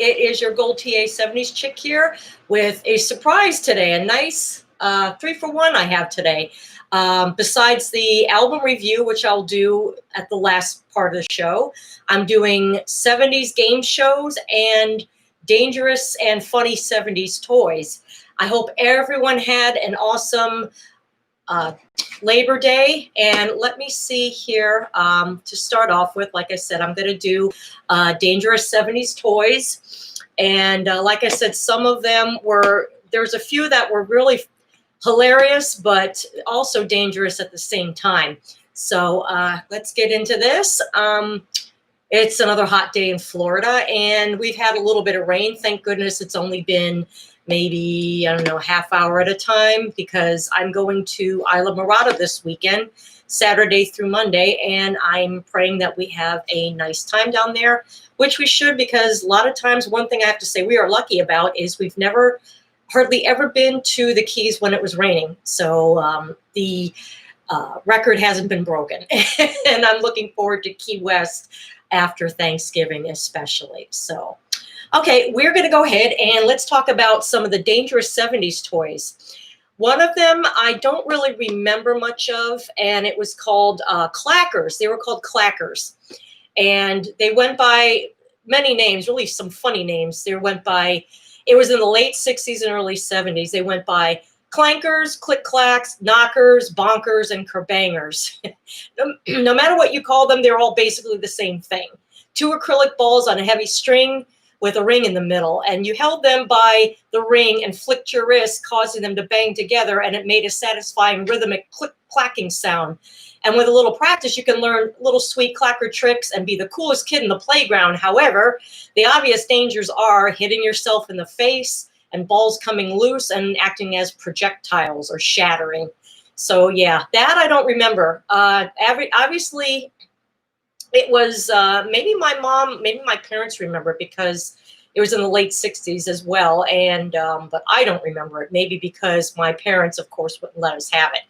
It is your Gold TA 70s chick here with a surprise today, a nice 3-for-1 I have today. Besides the album review, which I'll do at the last part of the show, I'm doing 70s game shows and dangerous and funny 70s toys. I hope everyone had an awesome Labor Day. And let me see here, to start off with, like I said, I'm going to do dangerous 70s toys. And like I said, some of them were, there's a few that were really hilarious, but also dangerous at the same time. So let's get into this. It's another hot day in Florida, and we've had a little bit of rain. Thank goodness it's only been maybe, I don't know, half hour at a time, because I'm going to Isla Morada this weekend, Saturday through Monday, and I'm praying that we have a nice time down there, which we should, because a lot of times, one thing I have to say we are lucky about is we've never, hardly ever been to the Keys when it was raining. So the record hasn't been broken, and I'm looking forward to Key West after Thanksgiving especially. So okay, we're going to go ahead and let's talk about some of the dangerous 70s toys. One of them I don't really remember much of, and it was called Clackers. They were called Clackers. And they went by many names, really some funny names. They went by, it was in the late 60s and early 70s. They went by Clankers, Click Clacks, Knockers, Bonkers, and Kerbangers. No matter what you call them, they're all basically the same thing. 2 acrylic balls on a heavy string with a ring in the middle, and you held them by the ring and flicked your wrist, causing them to bang together, and it made a satisfying rhythmic clacking sound. And with a little practice, you can learn little sweet clacker tricks and be the coolest kid in the playground. However, the obvious dangers are hitting yourself in the face and balls coming loose and acting as projectiles or shattering. So yeah, that I don't remember. Obviously, it was maybe my mom, maybe my parents remember, because it was in the late 60s as well. And but I don't remember it. Maybe because my parents, of course, wouldn't let us have it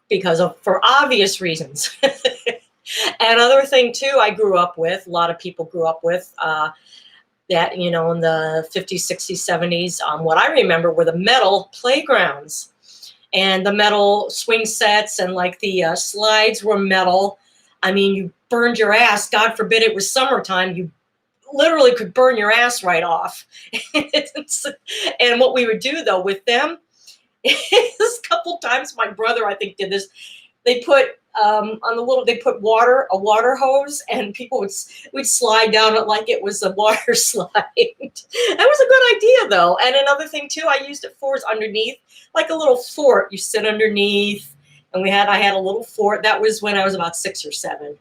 because of, for obvious reasons. And another thing too, I grew up with, a lot of people grew up with that, you know, in the 50s, 60s, 70s. What I remember were the metal playgrounds and the metal swing sets, and like the slides were metal. I mean, you burned your ass. God forbid it was summertime. You literally could burn your ass right off. And what we would do, though, with them is a couple times, my brother, I think, did this. They put on the little, they put a water hose, and people would slide down it like it was a water slide. That was a good idea, though. And another thing, too, I used it for is underneath, like a little fort. You sit underneath. And I had a little fort. That was when I was about 6 or 7.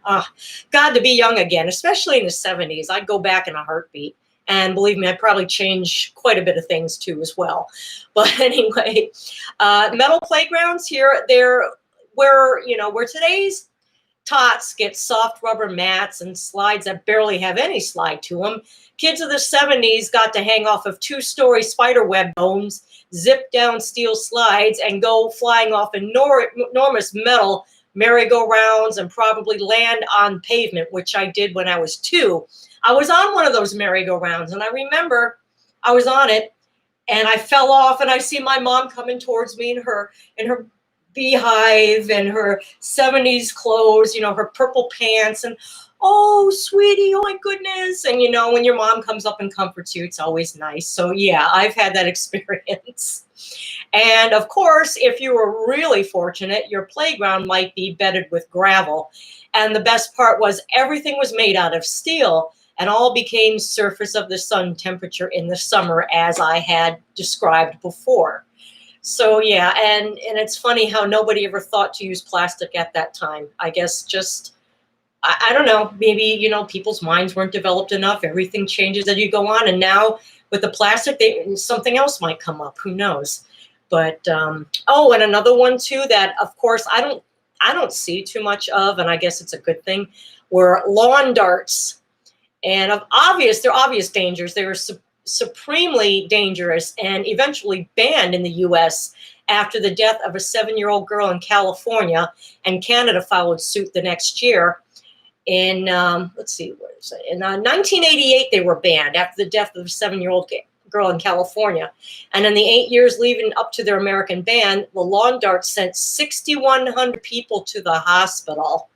God, to be young again, especially in the 70s. I'd go back in a heartbeat. And believe me, I'd probably change quite a bit of things too as well. But anyway, metal playgrounds here, they're where today's tots get soft rubber mats and slides that barely have any slide to them. Kids of the 70s got to hang off of 2-story spiderweb domes, zip down steel slides, and go flying off enormous metal merry-go-rounds and probably land on pavement, which I did when I was 2. I was on one of those merry-go-rounds, and I remember I was on it, and I fell off, and I see my mom coming towards me in her beehive and her 70s clothes, her purple pants, and oh, sweetie, oh my goodness. And when your mom comes up and comforts you, it's always nice. So yeah, I've had that experience. And of course, if you were really fortunate, your playground might be bedded with gravel. And the best part was everything was made out of steel, and all became surface of the sun temperature in the summer, as I had described before. So yeah, and it's funny how nobody ever thought to use plastic at that time. I guess just, I don't know, maybe, people's minds weren't developed enough. Everything changes as you go on. And now with the plastic, something else might come up. Who knows? But, oh, and another one too that, of course, I don't see too much of, and I guess it's a good thing, were lawn darts. And they're obvious dangers. They were supremely dangerous and eventually banned in the U.S. after the death of a 7-year-old girl in California, and Canada followed suit the next year. In, let's see, what is it? In 1988, they were banned after the death of a 7-year-old girl in California. And in the 8 years leading up to their American ban, the lawn darts sent 6,100 people to the hospital.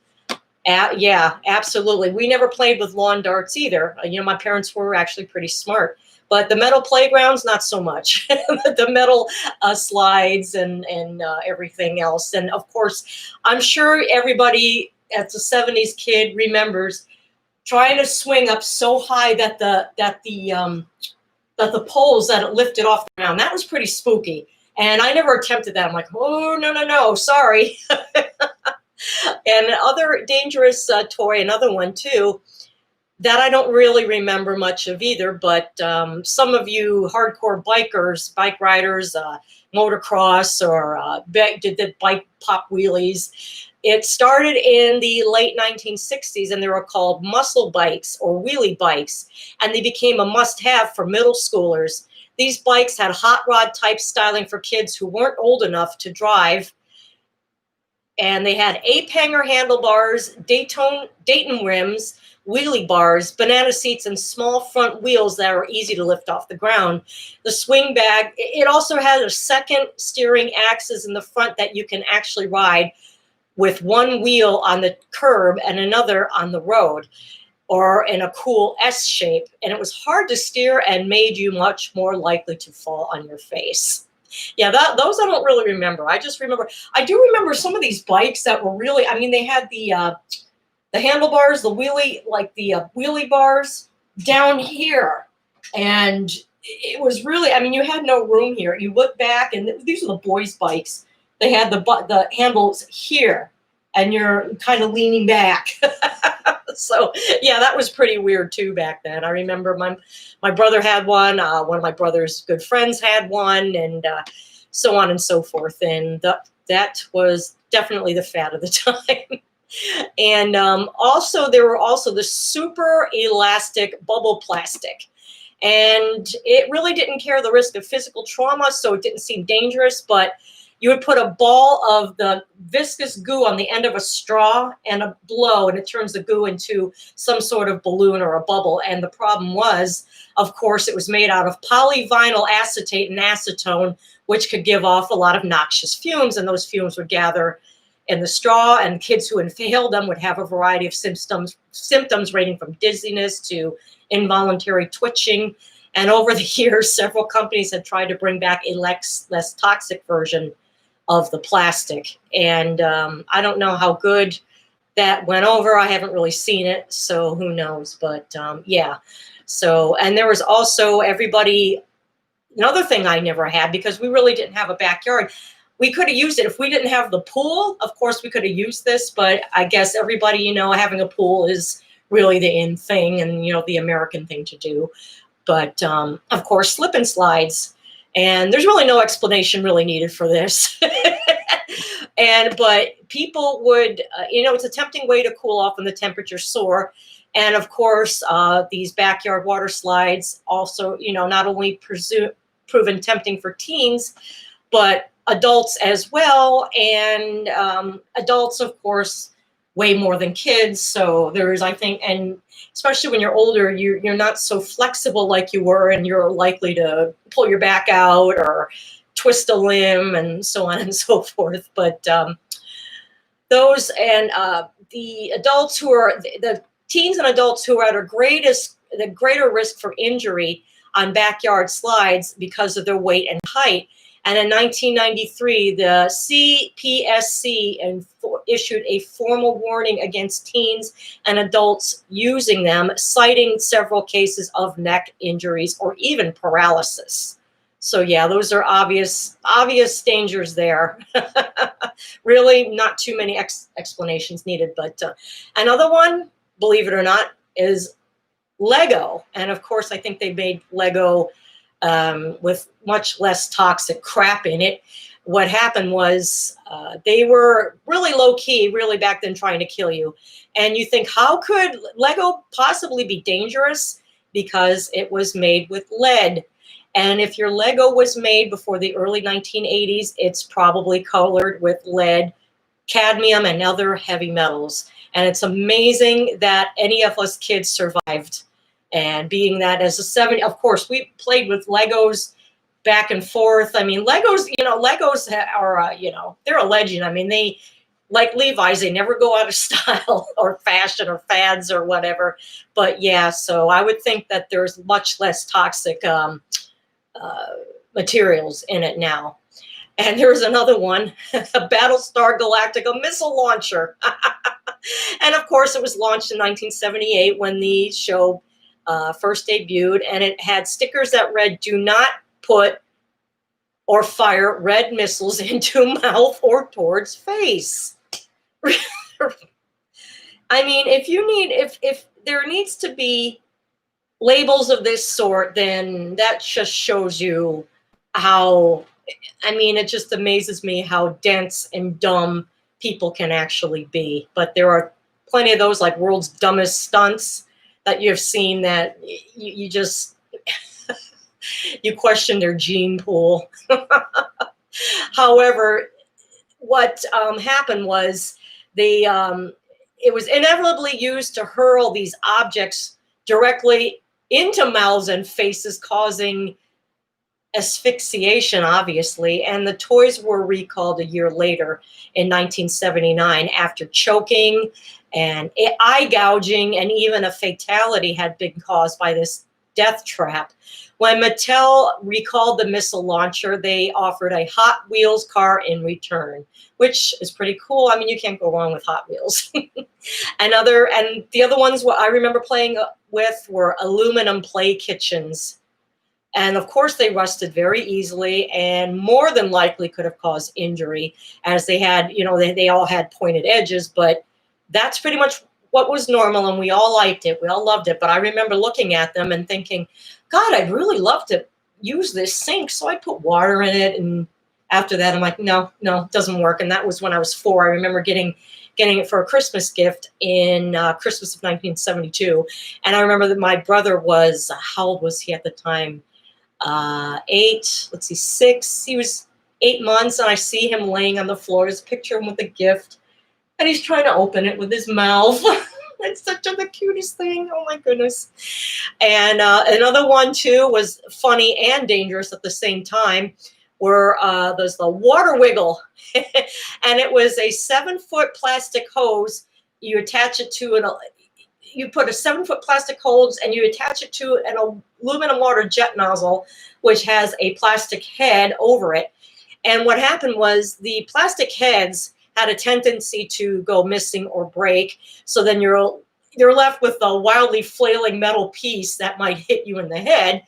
Yeah, absolutely. We never played with lawn darts either. My parents were actually pretty smart. But the metal playgrounds, not so much. The metal slides and everything else. And of course, I'm sure everybody as a 70s kid remembers trying to swing up so high that the poles that it lifted off the ground. That was pretty spooky. And I never attempted that. I'm like, oh, no, sorry. And another dangerous toy, another one too, that I don't really remember much of either, but some of you hardcore bikers, bike riders, motocross, or did the bike pop wheelies. It started in the late 1960s, and they were called muscle bikes or wheelie bikes, and they became a must-have for middle schoolers. These bikes had hot rod type styling for kids who weren't old enough to drive, and they had ape hanger handlebars, Dayton rims, wheelie bars, banana seats, and small front wheels that are easy to lift off the ground. The swing bag, it also had a second steering axis in the front that you can actually ride with one wheel on the curb and another on the road, or in a cool S shape. And it was hard to steer and made you much more likely to fall on your face. Yeah, those I don't really remember. I do remember some of these bikes that were really, they had the handlebars, the wheelie, like the wheelie bars down here. And it was really, you had no room here. You look back, and these are the boys' bikes. They had the handles here, and you're kind of leaning back. So, yeah, that was pretty weird, too, back then. I remember my brother had one. One of my brother's good friends had one, and so on and so forth. And that was definitely the fad of the time. And also, there were also the super elastic bubble plastic. And it really didn't care the risk of physical trauma, so it didn't seem dangerous, but you would put a ball of the viscous goo on the end of a straw and a blow, and it turns the goo into some sort of balloon or a bubble. And the problem was, of course, it was made out of polyvinyl acetate and acetone, which could give off a lot of noxious fumes, and those fumes would gather in the straw, and kids who inhaled them would have a variety of symptoms ranging from dizziness to involuntary twitching. And over the years, several companies had tried to bring back a less toxic version of the plastic. And I don't know how good that went over. I haven't really seen it, so who knows. But yeah. So, and there was also another thing I never had, because we really didn't have a backyard. We could have used it if we didn't have the pool. Of course, we could have used this, but I guess everybody, having a pool is really the in thing and, the American thing to do. But of course, slip and slides. And there's really no explanation really needed for this. But people would, it's a tempting way to cool off when the temperatures soar. And of course, these backyard water slides also, not only proven tempting for teens, but adults as well. And adults, of course, way more than kids. So there's, I think, and especially when you're older, you're not so flexible like you were, and you're likely to pull your back out or twist a limb and so on and so forth. But those and the adults who are the teens and adults who are at the greater risk for injury on backyard slides because of their weight and height. And in 1993, the CPSC issued a formal warning against teens and adults using them, citing several cases of neck injuries or even paralysis. So yeah, those are obvious dangers there. Really not too many explanations needed. But another one, believe it or not, is Lego. And of course, I think they made Lego with much less toxic crap in it. What happened was they were really low key, really back then, trying to kill you. And you think, how could Lego possibly be dangerous? Because it was made with lead. And if your Lego was made before the early 1980s, it's probably colored with lead cadmium, and other heavy metals. And it's amazing that any of us kids survived. And being that as a 70, of course, we played with Legos back and forth. I mean, Legos are, they're a legend. I mean, they, like Levi's, they never go out of style or fashion or fads or whatever. But yeah, so I would think that there's much less toxic materials in it now. And there's another one, a Battlestar Galactica missile launcher. And of course, it was launched in 1978 when the show first debuted, and it had stickers that read, "Do not put or fire red missiles into mouth or towards face." I mean, if there needs to be labels of this sort, then that just shows you how, I mean, it just amazes me how dense and dumb people can actually be. But there are plenty of those, like World's Dumbest Stunts, that you've seen that you just, you question their gene pool. However, what happened was it was inevitably used to hurl these objects directly into mouths and faces, causing asphyxiation, obviously. And the toys were recalled a year later in 1979 after choking and eye gouging, and even a fatality had been caused by this death trap. When Mattel recalled the missile launcher, they offered a Hot Wheels car in return, which is pretty cool. I mean, you can't go wrong with Hot Wheels. And the other ones I remember playing with were aluminum play kitchens. And of course, they rusted very easily and more than likely could have caused injury, as they had, they all had pointed edges, but that's pretty much what was normal, and we all liked it. We all loved it. But I remember looking at them and thinking, God, I'd really love to use this sink. So I put water in it. And after that, I'm like, no, it doesn't work. And that was when I was 4. I remember getting it for a Christmas gift in Christmas of 1972. And I remember that my brother was, how old was he at the time? 6. He was 8 months. And I see him laying on the floor. There's a picture of him with a gift. And he's trying to open it with his mouth. It's such the cutest thing. Oh, my goodness. And another one, too, was funny and dangerous at the same time, where there's the water wiggle. And it was a 7-foot plastic hose. You attach it to you put a 7-foot plastic hose and you attach it to an aluminum water jet nozzle, which has a plastic head over it. And what happened was the plastic heads had a tendency to go missing or break. So then you're left with a wildly flailing metal piece that might hit you in the head.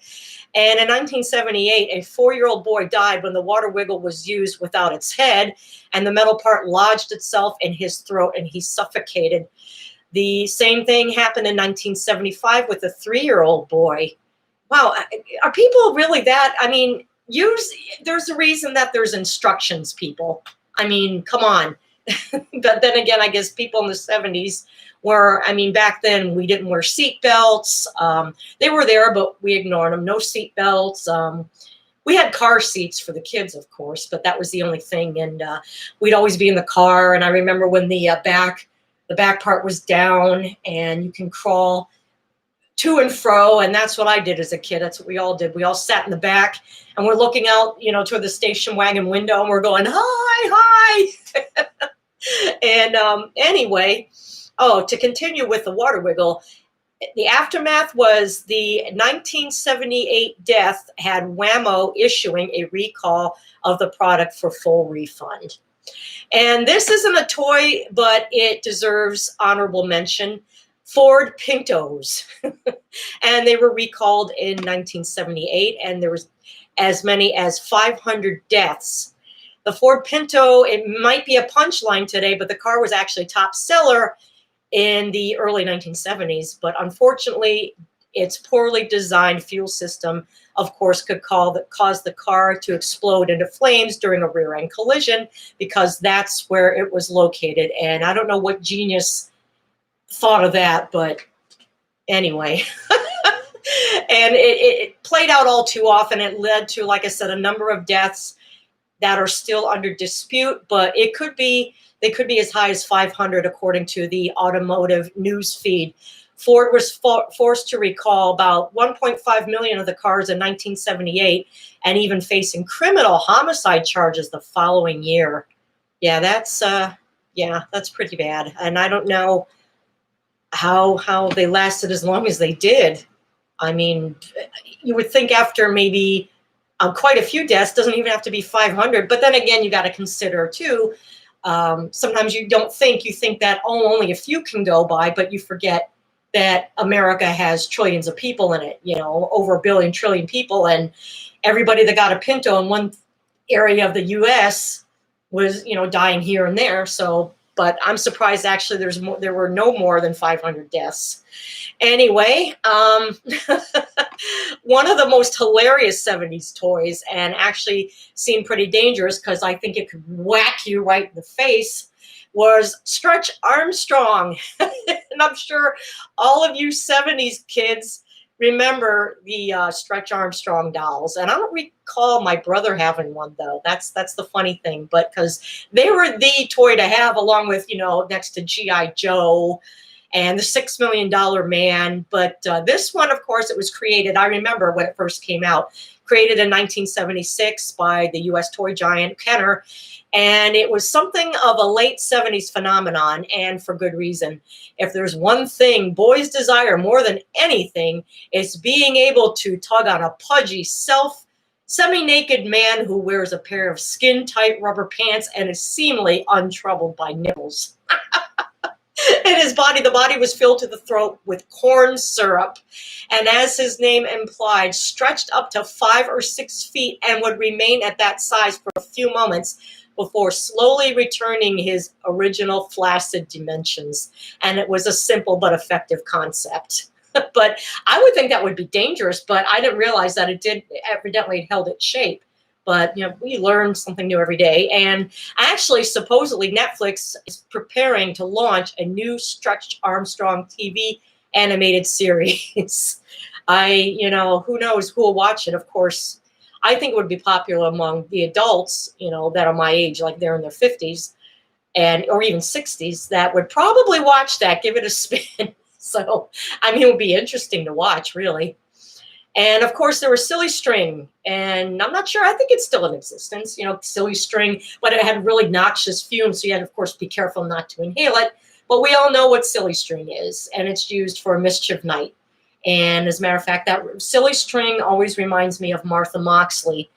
And in 1978, a 4-year-old boy died when the water wiggle was used without its head, and the metal part lodged itself in his throat and he suffocated. The same thing happened in 1975 with a 3-year-old boy. Wow, are people really that? I mean, there's a reason that there's instructions, people. I mean, come on. But then again, I guess people in the 70s back then we didn't wear seat belts. They were there, but we ignored them. No seat belts. We had car seats for the kids, of course, but that was the only thing. And we'd always be in the car. And I remember when the back part was down and you can crawl to and fro. And that's what I did as a kid. That's what we all did. We all sat in the back and we're looking out, toward the station wagon window, and we're going, hi. And anyway, to continue with the water wiggle, the aftermath was the 1978 death had Wham-O issuing a recall of the product for full refund. And this isn't a toy, but it deserves honorable mention. Ford Pintos. And they were recalled in 1978, and there was as many as 500 deaths. The Ford Pinto, it might be a punchline today, but the car was actually top seller in the early 1970s. But unfortunately, its poorly designed fuel system, of course, could cause the car to explode into flames during a rear-end collision, because that's where it was located. And I don't know what genius thought of that, but anyway. And it played out all too often. It led to, like I said, a number of deaths that are still under dispute, but it could be, they could be as high as 500 according to the automotive news feed. Ford was forced to recall about 1.5 million of the cars in 1978 and even facing criminal homicide charges the following year. Yeah, that's pretty bad. And I don't know how they lasted as long as they did. I mean, you would think after maybe quite a few deaths, doesn't even have to be 500. But then again, you got to consider too, sometimes you don't think, you think that, oh, only a few can go by, but you forget that America has trillions of people in it, you know, over 1 billion trillion people. And everybody that got a Pinto in one area of the US was, you know, dying here and there. So, but I'm surprised actually there were no more than 500 deaths. Anyway, one of the most hilarious 70s toys, and actually seemed pretty dangerous because I think it could whack you right in the face, was Stretch Armstrong. And I'm sure all of you 70s kids remember the Stretch Armstrong dolls. And I don't recall my brother having one, though. That's the funny thing. But because they were the toy to have, along with, you know, next to G.I. Joe and the $6 Million Man. But this one, of course, it was created, I remember when it first came out, created in 1976 by the U.S. toy giant Kenner. And it was something of a late 70s phenomenon, and for good reason. If there's one thing boys desire more than anything, it's being able to tug on a pudgy, semi-naked man who wears a pair of skin-tight rubber pants and is seemingly untroubled by nipples. And his body, the body was filled to the throat with corn syrup. And as his name implied, stretched up to 5 or 6 feet and would remain at that size for a few moments before slowly returning his original flaccid dimensions. And it was a simple but effective concept. But I would think that would be dangerous, but I didn't realize that it did, evidently it held its shape. But, you know, we learn something new every day. And actually, supposedly, Netflix is preparing to launch a new Stretch Armstrong TV animated series. You know, who knows who will watch it, of course. I think it would be popular among the adults, you know, that are my age, like they're in their 50s and or even 60s, that would probably watch that, give it a spin. So, I mean, it would be interesting to watch, really. And of course, there was Silly String, and I'm not sure, I think it's still in existence, you know, Silly String, but it had really noxious fumes, so you had to, of course, be careful not to inhale it. But we all know what Silly String is, and it's used for Mischief Night. And as a matter of fact, that Silly String always reminds me of Martha Moxley.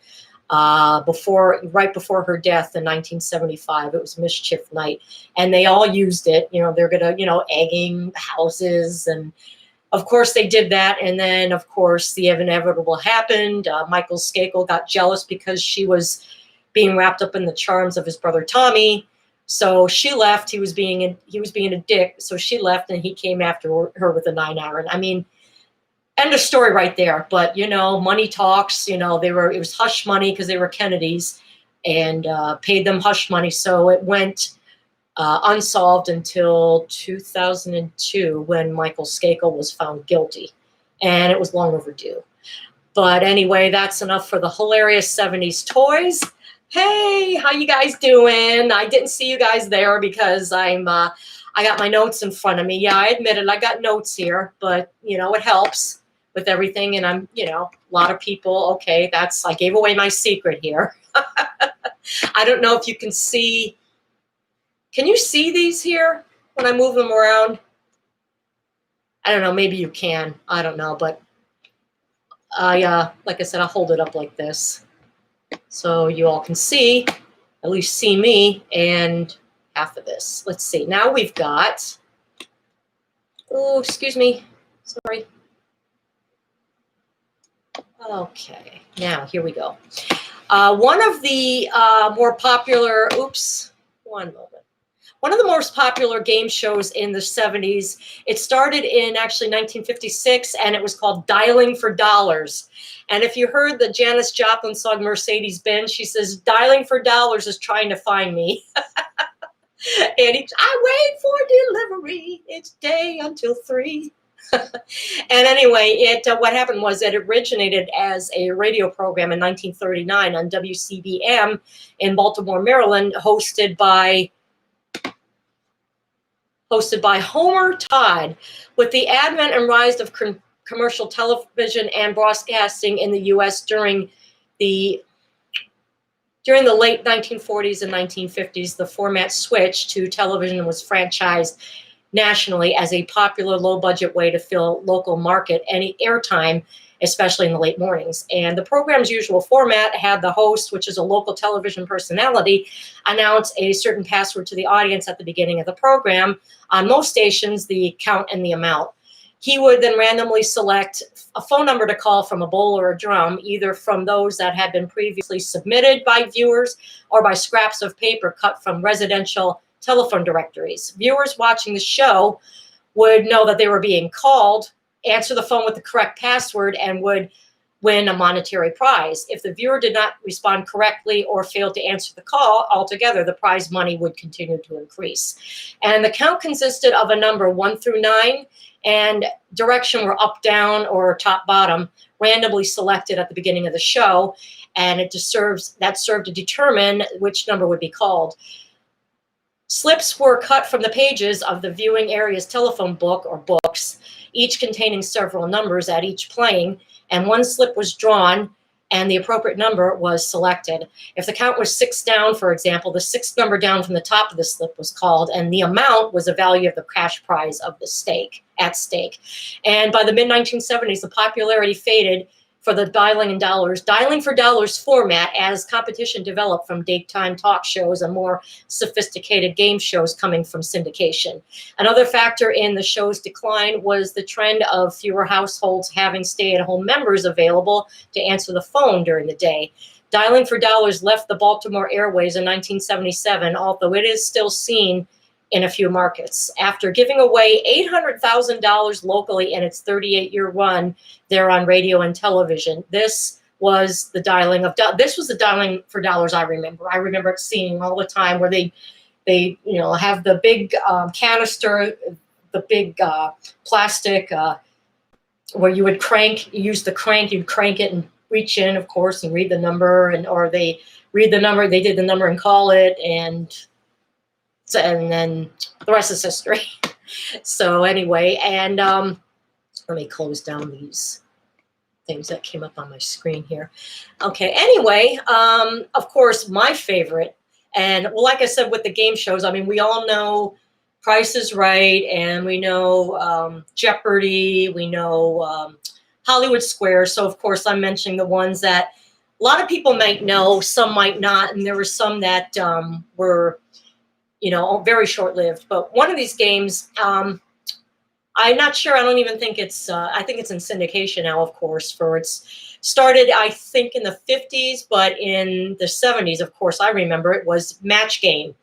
Right before her death in 1975, it was Mischief Night, and they all used it. You know, they're gonna, you know, egging houses, and of course they did that. And then, of course, the inevitable happened. Michael Skakel got jealous because she was being wrapped up in the charms of his brother Tommy. So she left. He was being a dick. So she left, and he came after her with a 9-iron. I mean, end of story right there. But, you know, money talks. You know, it was hush money because they were Kennedys, and paid them hush money. So it went unsolved until 2002 when Michael Skakel was found guilty, and it was long overdue. But anyway, that's enough for the hilarious 70s toys. Hey, how you guys doing? I didn't see you guys there because I got my notes in front of me. Yeah, I admit it, I got notes here, but you know, it helps with everything. And I'm, you know, a lot of people, okay, I gave away my secret here. I don't know if you can see. Can you see these here when I move them around? I don't know. Maybe you can. I don't know. But like I said, I'll hold it up like this so you all can see, at least see me and half of this. Let's see. Now we've got, oh, excuse me. Sorry. Okay. Now, here we go. One of the more popular, oops, one moment. One of the most popular game shows in the 70s, it started in actually 1956, and it was called Dialing for Dollars. And if you heard the Janis Joplin song Mercedes-Benz, she says, dialing for dollars is trying to find me. And I wait for delivery, it's day until 3. And anyway, what happened was it originated as a radio program in 1939 on WCBM in Baltimore, Maryland, hosted by Homer Todd. With the advent and rise of commercial television and broadcasting in the U.S. during the late 1940s and 1950s, the format switched to television and was franchised nationally as a popular low-budget way to fill local market any airtime, especially in the late mornings. And the program's usual format had the host, which is a local television personality, announce a certain password to the audience at the beginning of the program. On most stations, the count and the amount. He would then randomly select a phone number to call from a bowl or a drum, either from those that had been previously submitted by viewers or by scraps of paper cut from residential telephone directories. Viewers watching the show would know that they were being called, answer the phone with the correct password, and would win a monetary prize. If the viewer did not respond correctly or failed to answer the call altogether, the prize money would continue to increase. And the count consisted of a number 1 through 9, and direction were up, down, or top, bottom, randomly selected at the beginning of the show, and that served to determine which number would be called. Slips were cut from the pages of the viewing area's telephone book or books, each containing several numbers at each playing, and one slip was drawn and the appropriate number was selected. If the count was 6 down, for example, the 6th number down from the top of the slip was called, and the amount was the value of the cash prize of the at stake. And by the mid-1970s, the popularity faded for the dialing for dollars format as competition developed from daytime talk shows and more sophisticated game shows coming from syndication. Another factor in the show's decline was the trend of fewer households having stay-at-home members available to answer the phone during the day. Dialing for dollars left the Baltimore airways in 1977, although it is still seen in a few markets. After giving away $800,000 locally in its 38-year run there on radio and television, this was the dialing for dollars I remember. I remember seeing all the time where they have the big canister, the big plastic where you would use the crank, you'd crank it and reach in, of course, and read the number, or they read the number, they did the number and call it, and then the rest is history. So anyway, and let me close down these things that came up on my screen here. Okay, anyway, of course, my favorite, and well, like I said, with the game shows, I mean, we all know Price is Right, and we know Jeopardy, we know Hollywood Squares. So of course, I'm mentioning the ones that a lot of people might know, some might not, and there were some that were very short-lived. But one of these games, I'm not sure. I don't even think it's, I think it's in syndication now, of course, it's started, I think, in the 50s, but in the 70s, of course, I remember it was Match Game.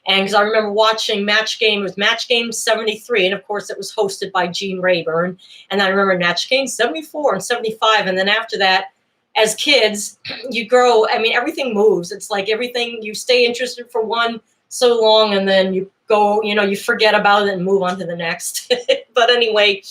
And because I remember watching Match Game, it was Match Game 73, and of course it was hosted by Gene Rayburn. And I remember Match Game 74 and 75, and then after that, as kids, you grow, I mean, everything moves. It's like everything, you stay interested for one so long, and then you go, you forget about it and move on to the next. But anyway,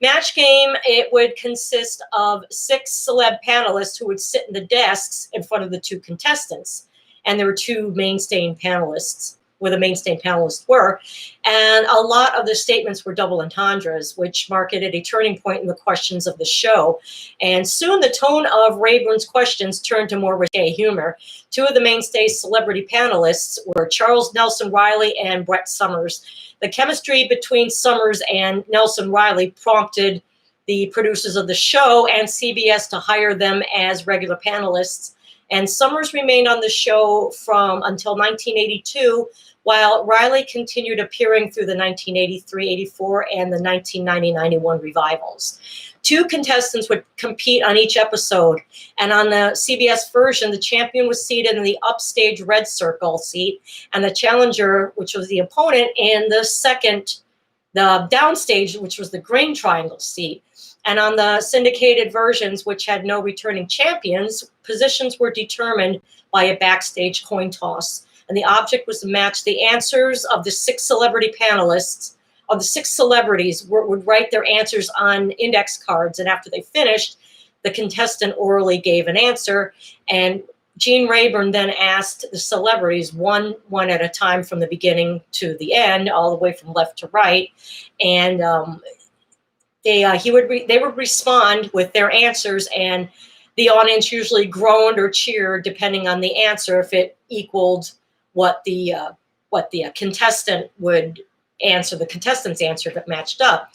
Match Game, it would consist of 6 celeb panelists who would sit in the desks in front of the 2 contestants. And there were 2 mainstay panelists, where the mainstay panelists were. And a lot of the statements were double entendres, which marked a turning point in the questions of the show. And soon the tone of Rayburn's questions turned to more risque humor. 2 of the mainstay celebrity panelists were Charles Nelson Riley and Brett Somers. The chemistry between Somers and Nelson Riley prompted the producers of the show and CBS to hire them as regular panelists. And Somers remained on the show until 1982, while Riley continued appearing through the 1983, 84, and the 1990, 91 revivals. 2 contestants would compete on each episode, and on the CBS version, the champion was seated in the upstage red circle seat, and the challenger, which was the opponent, in the downstage, which was the green triangle seat. And on the syndicated versions, which had no returning champions, positions were determined by a backstage coin toss. And the object was to match the answers of the 6 celebrity panelists of the 6 celebrities would write their answers on index cards, and after they finished, the contestant orally gave an answer, and Gene Rayburn then asked the celebrities one at a time from the beginning to the end, all the way from left to right, and they would respond with their answers, and the audience usually groaned or cheered depending on the answer if it equaled what the contestant would answer, the contestant's answer, if it matched up.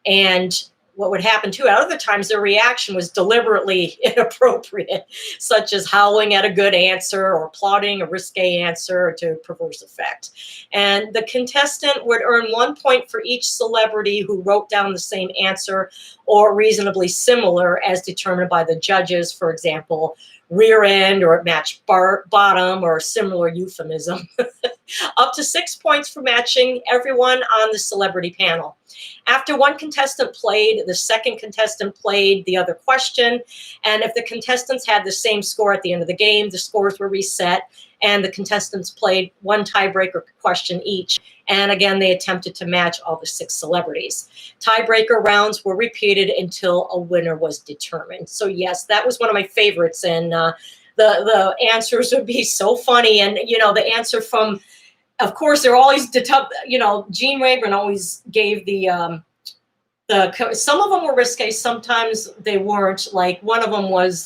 And what would happen too, at other times their reaction was deliberately inappropriate, such as howling at a good answer or applauding a risque answer to perverse effect. And the contestant would earn 1 point for each celebrity who wrote down the same answer or reasonably similar as determined by the judges, for example, rear end or it matched bottom or a similar euphemism. Up to 6 points for matching everyone on the celebrity panel. After one contestant played, the second contestant played the other question. And if the contestants had the same score at the end of the game, the scores were reset and the contestants played one tiebreaker question each. And again, they attempted to match all the 6 celebrities. Tiebreaker rounds were repeated until a winner was determined. So yes, that was one of my favorites. And the answers would be so funny. And, the answer from, of course, they're always, Gene Rayburn always gave some of them were risque, sometimes they weren't. Like one of them was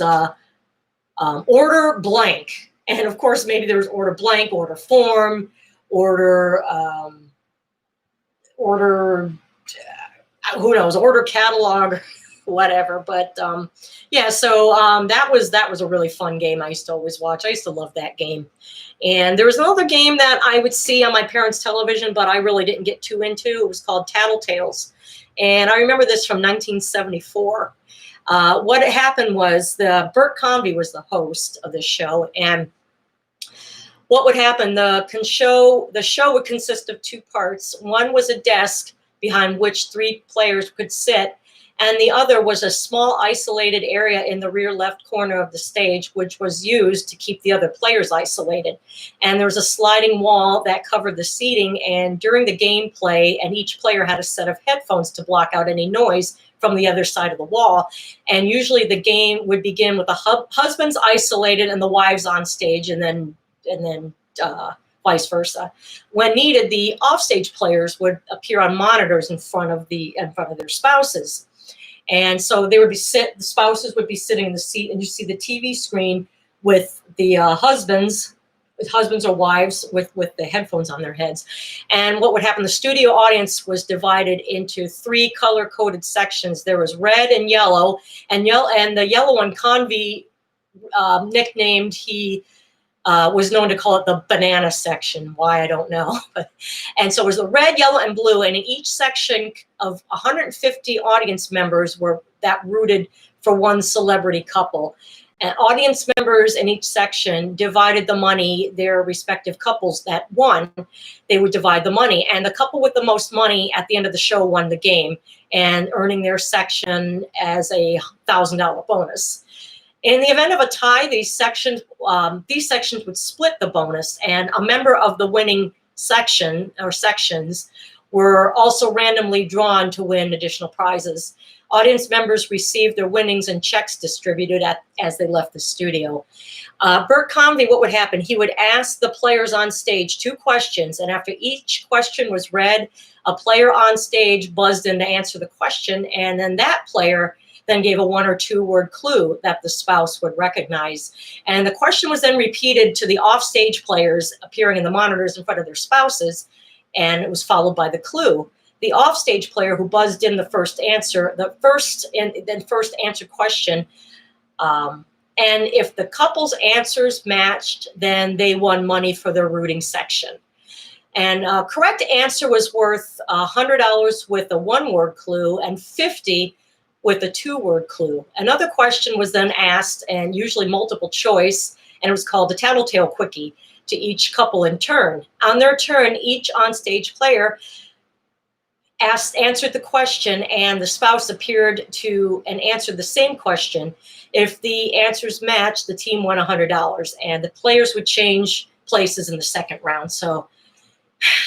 order blank. And of course, maybe there was order blank, order form, order who knows, order catalog, whatever. But yeah, so that was a really fun game I used to always watch. I used to love that game. And there was another game that I would see on my parents' television, but I really didn't get too into. It was called Tattletales. And I remember this from 1974. What had happened was Bert Convy was the host of this show. And what would happen, the show would consist of 2 parts. One was a desk behind which 3 players could sit, and the other was a small isolated area in the rear left corner of the stage, which was used to keep the other players isolated. And there was a sliding wall that covered the seating, and during the gameplay, and each player had a set of headphones to block out any noise from the other side of the wall. And usually the game would begin with the husbands isolated and the wives on stage, and then vice versa. When needed, the offstage players would appear on monitors in front of their spouses. And so the spouses would be sitting in the seat, and you see the TV screen with the husbands or wives with the headphones on their heads. And what would happen, the studio audience was divided into 3 color-coded sections. There was red and yellow, and the yellow one, Convy nicknamed, he was known to call it the banana section. Why, I don't know. And so it was the red, yellow, and blue. And in each section of 150 audience members that rooted for one celebrity couple. And audience members in each section divided the money, their respective couples that won, they would divide the money. And the couple with the most money at the end of the show won the game, and earning their section as a $1,000 bonus. In the event of a tie, these sections would split the bonus, and a member of the winning section or sections were also randomly drawn to win additional prizes. Audience members received their winnings and checks distributed as they left the studio. Bert Convy, what would happen? He would ask the players on stage 2 questions, and after each question was read, a player on stage buzzed in to answer the question, and then that player then gave a 1 or 2 word clue that the spouse would recognize. And the question was then repeated to the offstage players appearing in the monitors in front of their spouses, and it was followed by the clue. The offstage player who buzzed in the first answer question, and if the couple's answers matched, then they won money for their rooting section. And correct answer was worth $100 with a 1-word clue and $50 with a 2-word clue. Another question was then asked, and usually multiple choice, and it was called a tattletale quickie, to each couple in turn. On their turn, each onstage player answered the question, and the spouse appeared to and answered the same question. If the answers matched, the team won $100, and the players would change places in the second round. So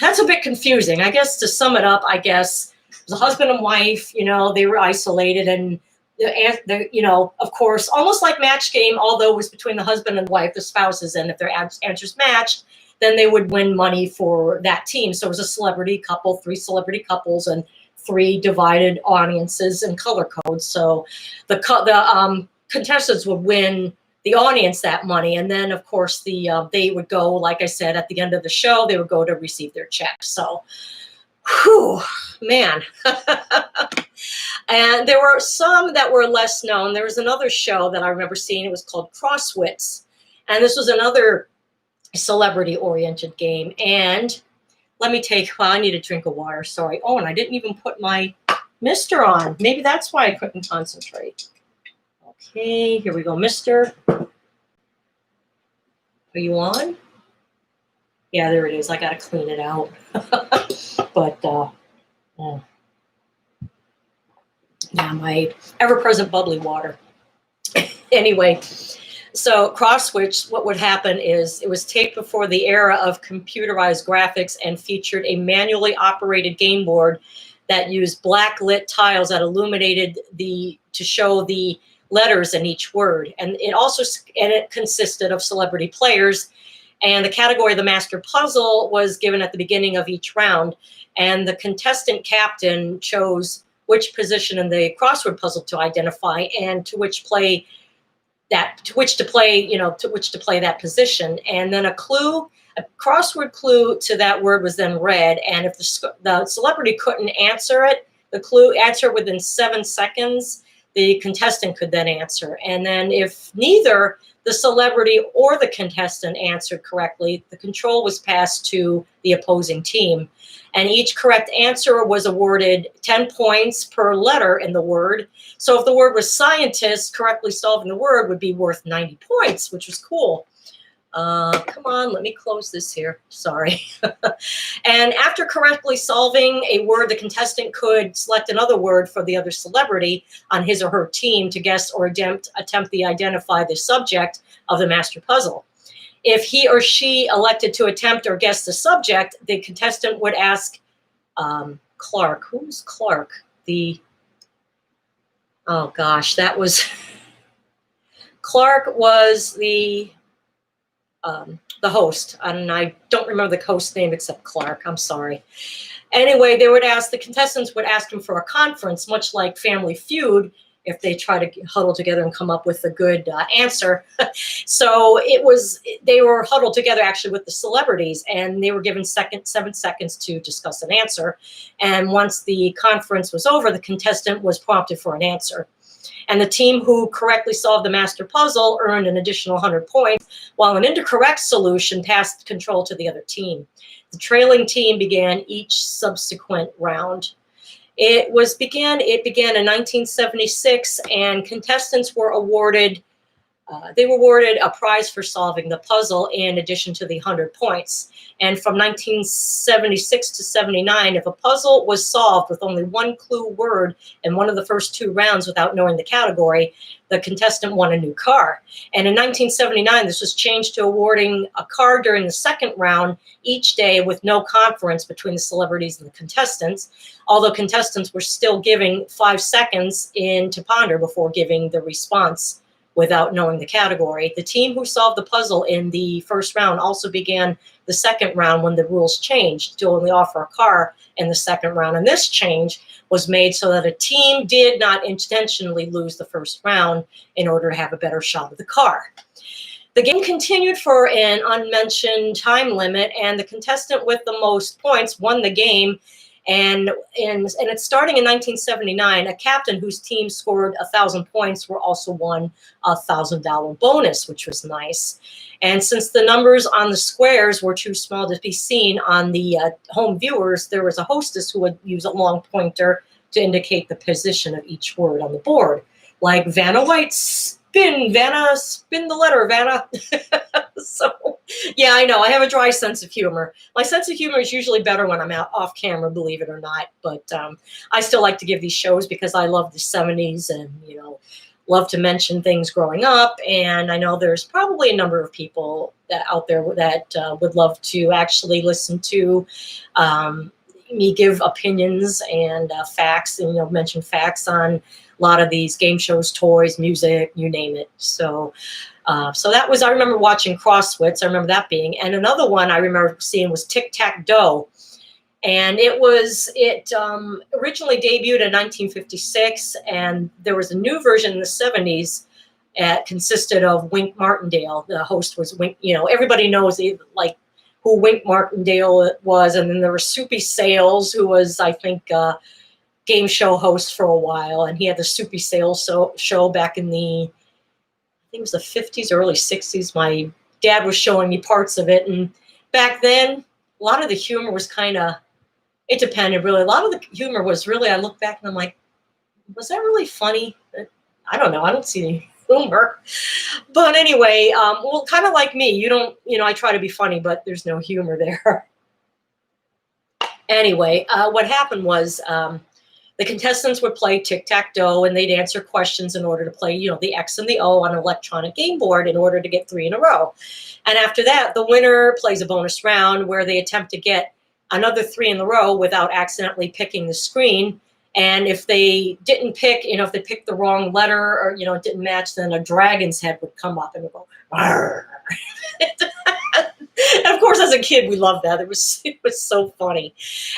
that's a bit confusing. I guess to sum it up, I guess it was a husband and wife, you know, they were isolated, and you know, of course, almost like match game, although it was between the husband and wife, the spouses, and if their answers matched, then they would win money for that team. So it was a celebrity couple, 3 celebrity couples, and 3 divided audiences and color codes. So the contestants would win the audience that money, and then of course they would go, like I said, at the end of the show, they would go to receive their check. So, whew, man. And there were some that were less known. There was another show that I remember seeing. It was called Crosswits, and this was another celebrity-oriented game. And let me well, I need a drink of water. Sorry. Oh, and I didn't even put my mister on. Maybe that's why I couldn't concentrate. Okay, here we go, mister. Are you on? Yeah, there it is. I got to clean it out. But, yeah, my ever-present bubbly water. Anyway, so Crosswitch, what would happen is it was taped before the era of computerized graphics and featured a manually operated game board that used black lit tiles that illuminated to show the letters in each word. And it consisted of celebrity players. And the category of the master puzzle was given at the beginning of each round. And the contestant captain chose which position in the crossword puzzle to identify, and to which to play that position. And then a crossword clue to that word was then read. And if the celebrity couldn't answer it, answer within 7 seconds, the contestant could then answer. And then if neither the celebrity or the contestant answered correctly, the control was passed to the opposing team. And each correct answer was awarded 10 points per letter in the word. So if the word was scientist, correctly solving the word would be worth 90 points, which was cool. Come on, let me close this here. Sorry. And after correctly solving a word, the contestant could select another word for the other celebrity on his or her team to guess or attempt to identify the subject of the master puzzle. If he or she elected to attempt or guess the subject, the contestant would ask Clark. Who's Clark? Oh gosh, that was Clark was the host, and I don't remember the host's name except Clark. I'm sorry. Anyway, the contestants would ask him for a conference, much like Family Feud, if they try to huddle together and come up with a good answer. So they were huddled together actually with the celebrities, and they were given 7 seconds to discuss an answer. And once the conference was over, the contestant was prompted for an answer. And the team who correctly solved the master puzzle earned an additional 100 points, while an incorrect solution passed control to the other team. The trailing team began each subsequent round. It began in 1976, and contestants were awarded a prize for solving the puzzle in addition to the 100 points. And from 1976 to 79, if a puzzle was solved with only one clue word in one of the first 2 rounds without knowing the category, the contestant won a new car. And in 1979, this was changed to awarding a car during the second round each day with no conference between the celebrities and the contestants, although contestants were still giving 5 seconds to ponder before giving the response without knowing the category. The team who solved the puzzle in the first round also began the second round when the rules changed to only offer a car in the second round. And this change was made so that a team did not intentionally lose the first round in order to have a better shot of the car. The game continued for an unmentioned time limit, and the contestant with the most points won the game. And it's starting in 1979, a captain whose team scored 1,000 points were also won a $1,000 bonus, which was nice. And since the numbers on the squares were too small to be seen on the home viewers, there was a hostess who would use a long pointer to indicate the position of each word on the board. Like Vanna White, spin the letter, Vanna. So, yeah, I know. I have a dry sense of humor. My sense of humor is usually better when I'm out off camera, believe it or not. But I still like to give these shows because I love the 70s and, love to mention things growing up. And I know there's probably a number of people that out there that would love to actually listen to me give opinions and facts, and mention facts on a lot of these game shows, toys, music, you name it. So that was, I remember watching Crosswits. I remember that being, and another one I remember seeing was Tic-Tac-Doe. And it originally debuted in 1956, and there was a new version in the 70s. It consisted of Wink Martindale. The host was Wink. Everybody knows who Wink Martindale was, and then there was Soupy Sales, who was, I think, game show host for a while, and he had the Soupy Sales show back in I think it was the 50s, early 60s. My dad was showing me parts of it, and back then, a lot of the humor was kind of, it depended really. A lot of the humor was really, I look back and I'm like, was that really funny? I don't know. I don't see any humor. But anyway, well, kind of like me, you don't, I try to be funny, but there's no humor there. Anyway, what happened was the contestants would play tic-tac-toe, and they'd answer questions in order to play, the X and the O on an electronic game board in order to get 3 in a row. And after that, the winner plays a bonus round where they attempt to get another 3 in a row without accidentally picking the screen. And if they didn't pick, if they picked the wrong letter or, it didn't match, then a dragon's head would come up and it would go, arr. And of course, as a kid, we loved that. It was so funny.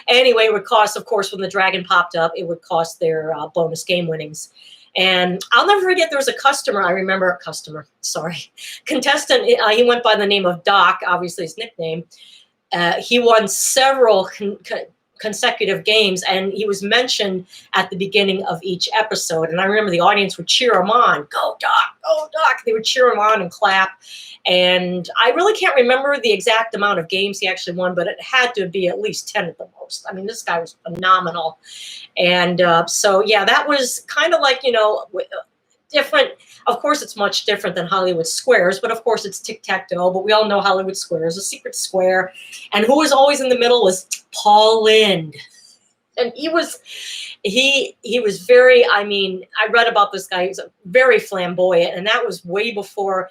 Anyway, it would cost, of course, when the dragon popped up, it would cost their bonus game winnings. And I'll never forget, there was a contestant. He went by the name of Doc, obviously his nickname. He won several consecutive games, and he was mentioned at the beginning of each episode. And I remember the audience would cheer him on. Go, Doc! Go, Doc! They would cheer him on and clap. And I really can't remember the exact amount of games he actually won, but it had to be at least 10 at the most. I mean, this guy was phenomenal. And so, yeah, that was kind of like, different. Of course, it's much different than Hollywood Squares, but of course it's tic-tac-toe, but we all know Hollywood Squares, a secret square. And who was always in the middle was Paul Lynde. And he was very, I read about this guy. He was very flamboyant, and that was way before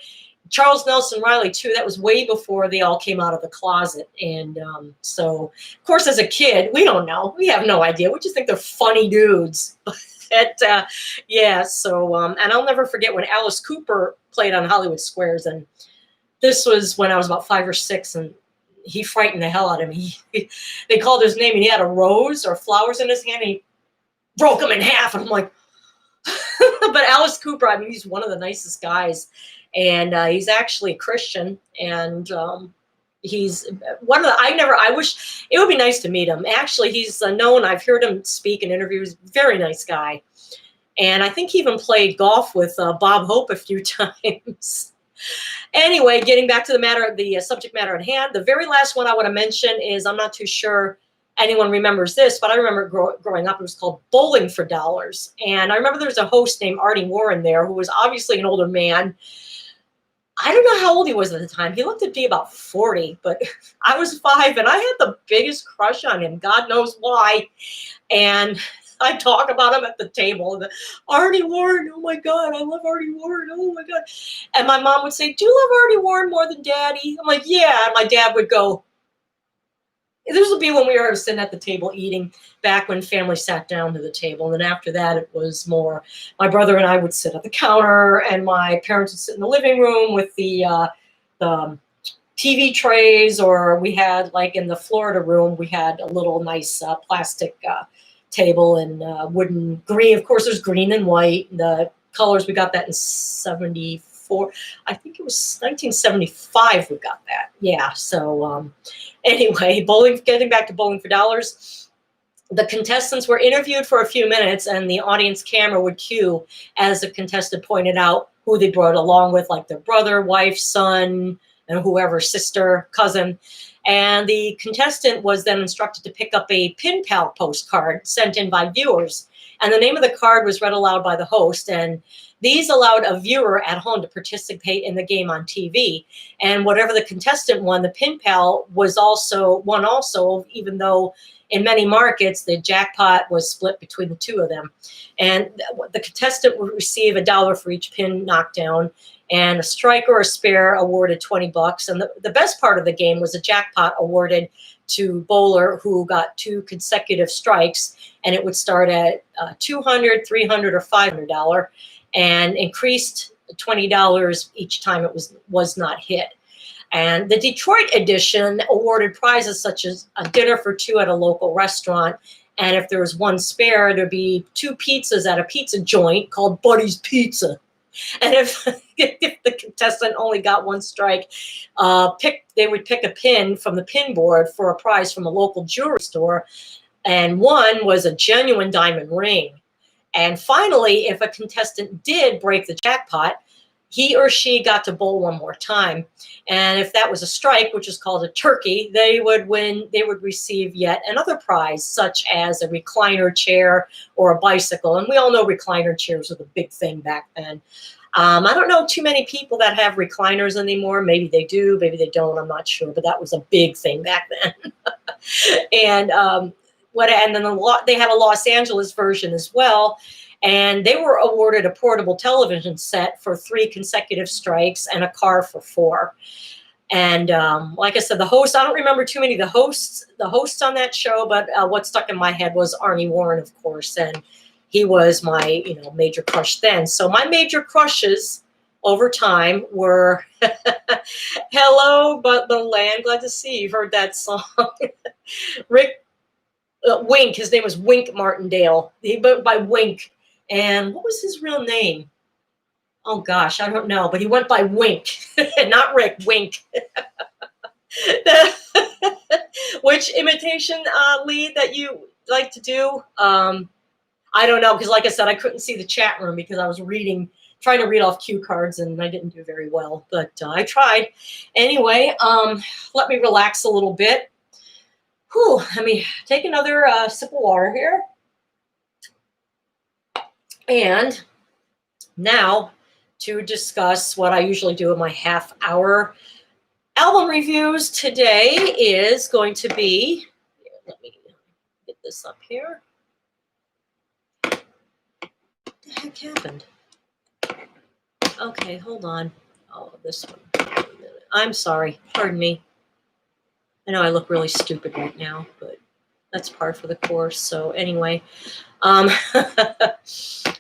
Charles Nelson Riley too. That was way before they all came out of the closet. And so, of course, as a kid, we don't know. We have no idea. We just think they're funny dudes. And I'll never forget when Alice Cooper played on Hollywood Squares, and this was when I was about 5 or 6, and he frightened the hell out of me. They called his name, and he had a rose or flowers in his hand, and he broke them in half, and I'm like, but Alice Cooper, he's one of the nicest guys, and he's actually Christian, and he's one of the, I wish it would be nice to meet him. Actually, he's known, I've heard him speak in interviews, very nice guy. And I think he even played golf with Bob Hope a few times. Anyway, getting back to the subject matter at hand, the very last one I want to mention is, I'm not too sure anyone remembers this, but I remember growing up, it was called Bowling for Dollars. And I remember there was a host named Artie Warren there, who was obviously an older man. I don't know how old he was at the time. He looked to be about 40, but I was 5, and I had the biggest crush on him. God knows why. And I talk about him at the table. Artie Warren, oh my God, I love Artie Warren, oh my God. And my mom would say, do you love Artie Warren more than Daddy? I'm like, yeah. And my dad would go, this would be when we were sitting at the table eating, back when family sat down to the table. And then after that, it was more, my brother and I would sit at the counter, and my parents would sit in the living room with the TV trays, or we had, like in the Florida room, we had a little nice plastic table and wooden green. Of course, there's green and white. The colors, we got that in 74. I think it was 1975 we got that. Yeah, so anyway, getting back to Bowling for Dollars, the contestants were interviewed for a few minutes, and the audience camera would cue as the contestant pointed out who they brought along with, like their brother, wife, son, and whoever, sister, cousin. And the contestant was then instructed to pick up a pen pal postcard sent in by viewers. And the name of the card was read aloud by the host. And These allowed a viewer at home to participate in the game on TV. And whatever the contestant won, the pin pal won also, even though in many markets, the jackpot was split between the two of them. And the contestant would receive $1 for each pin knockdown, and a strike or a spare awarded $20. And the best part of the game was a jackpot awarded to bowler who got 2 consecutive strikes, and it would start at $200, $300, or $500, and increased $20 each time it was not hit. And the Detroit edition awarded prizes such as a dinner for 2 at a local restaurant. And if there was 1 spare, there'd be 2 pizzas at a pizza joint called Buddy's Pizza. And if the contestant only got 1 strike, they would pick a pin from the pin board for a prize from a local jewelry store. And one was a genuine diamond ring. And finally, if a contestant did break the jackpot, he or she got to bowl 1 more time. And if that was a strike, which is called a turkey, they would receive yet another prize, such as a recliner chair or a bicycle. And we all know recliner chairs were the big thing back then. I don't know too many people that have recliners anymore. Maybe they do, maybe they don't, I'm not sure. But that was a big thing back then. And then they had a Los Angeles version as well. And they were awarded a portable television set for 3 consecutive strikes and a car for 4. And like I said, the host, I don't remember too many of the hosts on that show, but what stuck in my head was Arnie Warren, of course. And he was my, major crush then. So my major crushes over time were Hello, Butler Land. Glad to see you've heard that song. Rick Wink, his name was Wink Martindale. He went by Wink. And what was his real name? Oh, gosh, I don't know. But he went by Wink, not Rick, Wink. Which imitation lead that you like to do? I don't know, because like I said, I couldn't see the chat room because I was trying to read off cue cards, and I didn't do very well. But I tried. Anyway, let me relax a little bit. Whew, let me take another sip of water here. And now to discuss what I usually do in my half-hour album reviews. Today is going to be, let me get this up here. What the heck happened? Okay, hold on. Oh, this one. I'm sorry. Pardon me. I know I look really stupid right now, but that's par for the course. So anyway, I'm